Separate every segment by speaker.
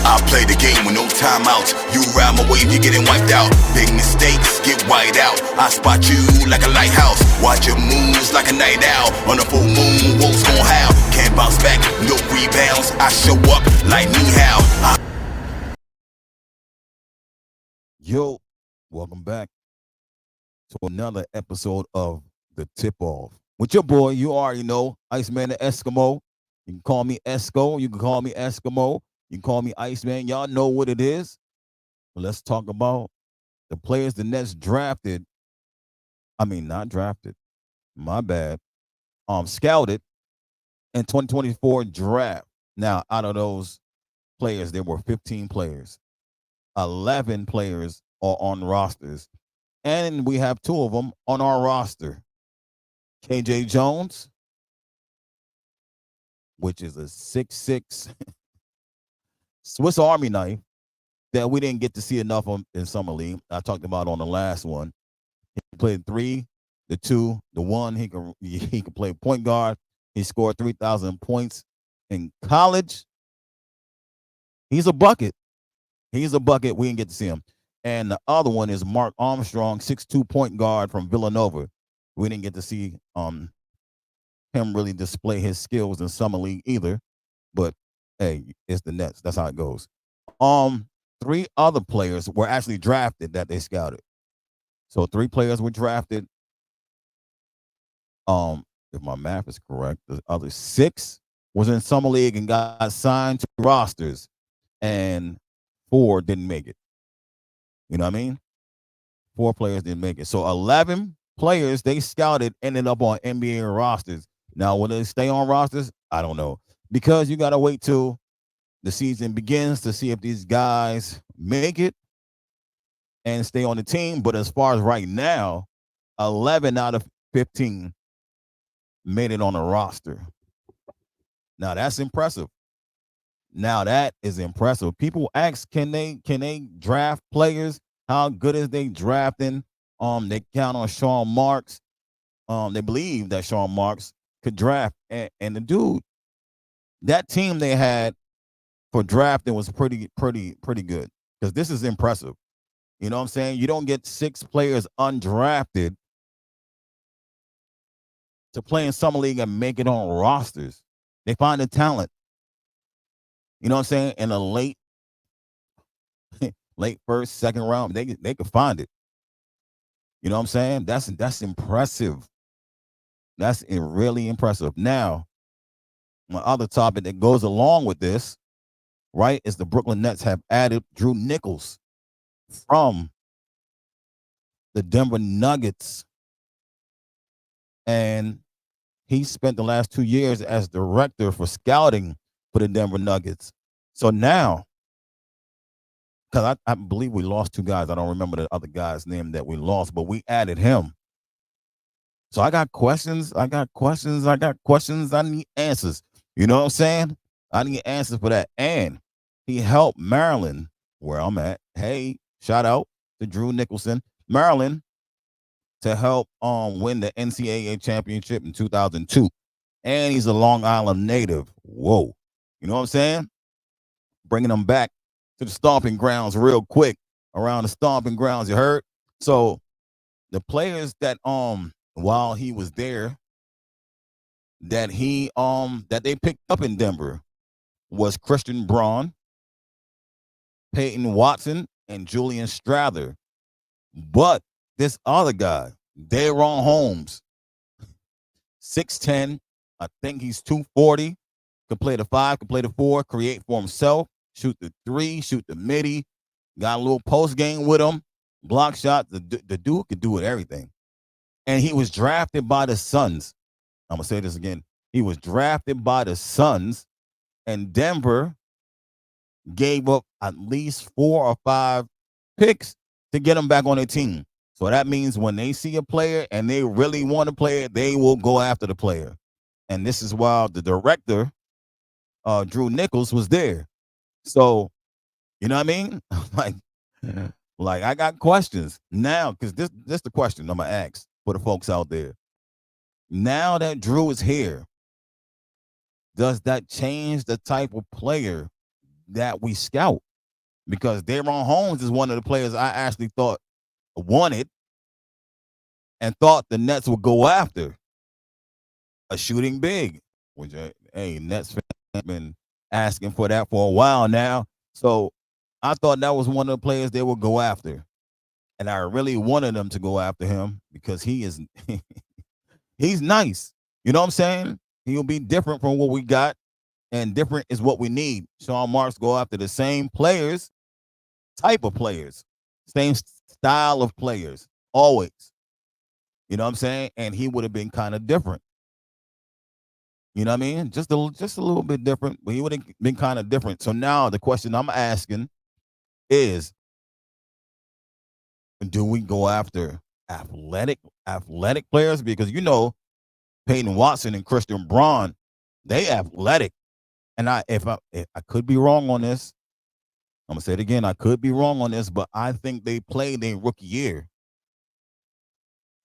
Speaker 1: I play the game with no timeouts. You ride my wave, you're getting wiped out. Big mistakes get wiped out. I spot you like a lighthouse. Watch your moves like a night owl. On a full moon, wolves gon' howl. Can't bounce back, no rebounds. I show up like me how.
Speaker 2: Yo, welcome back to another episode of The Tip Off. With your boy, you already know, Iceman the Eskimo. You can call me Esco. You can call me Eskimo. You can call me Iceman. Y'all know what it is. But let's talk about the players the Nets drafted. I mean, not drafted. My bad. Scouted in 2024 draft. Now, out of those players, there were 15 players. 11 players are on rosters. And we have 2 of them on our roster. KJ Jones, which is a 6'6" Swiss Army knife that we didn't get to see enough of in Summer League. I talked about on the last one. He played 3, the 2, the 1. He could play point guard. He scored 3,000 points in college. He's a bucket. He's a bucket. We didn't get to see him. And the other one is Mark Armstrong, 6'2" point guard from Villanova. We didn't get to see him really display his skills in Summer League either. But hey, it's the Nets. That's how it goes. 3 other players were actually drafted that they scouted. So 3 players were drafted. If my math is correct, the other 6 was in Summer League and got signed to rosters, and 4 didn't make it. You know what I mean? 4 players didn't make it. So 11 players they scouted ended up on NBA rosters. Now, will they stay on rosters? I don't know. Because you got to wait till the season begins to see if these guys make it and stay on the team. But as far as right now, 11 out of 15 made it on a roster. Now, that's impressive. Now, that is impressive. People ask, can they draft players? How good is they drafting? They count on Sean Marks. They believe that Sean Marks could draft. And the dude, that team they had for drafting was pretty good. Because this is impressive. You know what I'm saying? You don't get 6 players undrafted to play in Summer League and make it on rosters. They find the talent. You know what I'm saying? In a late first, second round, they could find it. You know what I'm saying? That's impressive. That's really impressive. Now, my other topic that goes along with this, right, is the Brooklyn Nets have added Drew Nichols from the Denver Nuggets. And he spent the last 2 years as director for scouting for the Denver Nuggets. So now, because I believe we lost 2 guys. I don't remember the other guy's name that we lost, but we added him. So I got questions. I need answers. You know what I'm saying? I need answers for that. And he helped Maryland, where I'm at. Hey, shout out to Drew Nicholson, Maryland, to help win the NCAA championship in 2002. And he's a Long Island native. Whoa. You know what I'm saying? Bringing them back to the stomping grounds real quick. Around the stomping grounds, you heard? So the players that while he was there, that they picked up in Denver was Christian Braun, Peyton Watson, and Julian Strather. But this other guy, Daron Holmes, 6'10", I think he's 240, could play the 5, could play the 4, create for himself, shoot the 3, shoot the midi, got a little post game with him, block shot. The dude could do it everything. And he was drafted by the Suns. I'm going to say this again. He was drafted by the Suns, and Denver gave up at least 4 or 5 picks to get him back on their team. So that means when they see a player and they really want to play it, they will go after the player. And this is why the director, Drew Nichols, was there. So, you know what I mean? like I got questions now, because this is the question I'm going to ask for the folks out there. Now that Drew is here, does that change the type of player that we scout because Daron Holmes is one of the players I actually thought wanted and thought the Nets would go after a shooting big, which hey, Nets fans have been asking for that for a while now. So I thought that was one of the players they would go after, and I really wanted them to go after him because he is he's nice. You know what I'm saying? He'll be different from what we got, and different is what we need. Sean Marks go after the same players, type of players, same style of players, always. You know what I'm saying? And he would have been kind of different. You know what I mean? Just a little bit different, but he would have been kind of different. So now the question I'm asking is, do we go after athletic players? Because Peyton Watson and Christian Braun, they athletic. And if I could be wrong on this, I'm gonna say it again. I could be wrong on this, but I think they played their rookie year.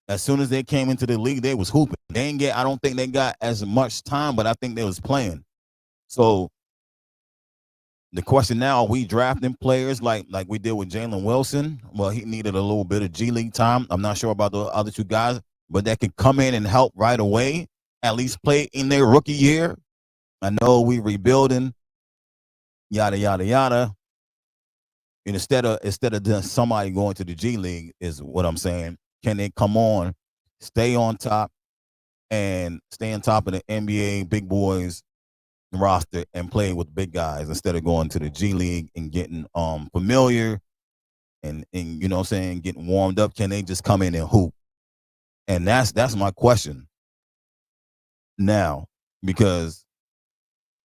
Speaker 2: As soon as they came into the league, they was hooping. I don't think they got as much time, but I think they was playing. So the question now, are we drafting players like we did with Jalen Wilson? Well, he needed a little bit of G League time. I'm not sure about the other two guys, but that can come in and help right away, at least play in their rookie year. I know we rebuilding, yada, yada, yada. And instead of just somebody going to the G League is what I'm saying. Can they come on, stay on top, and stay on top of the NBA big boys roster and play with big guys instead of going to the G League and getting familiar and you know what I'm saying, getting warmed up? Can they just come in and hoop? And that's my question now, because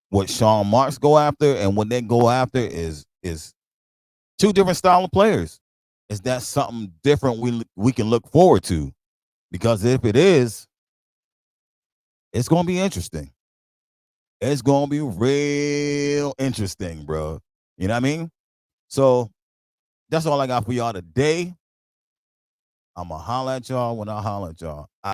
Speaker 2: what Sean Marks go after and what they go after is two different style of players. Is that something different we can look forward to? Because if it is, it's gonna be interesting. It's gonna be real interesting, bro. You know what I mean? So that's all I got for y'all today. I'ma holler at y'all when I holler at y'all.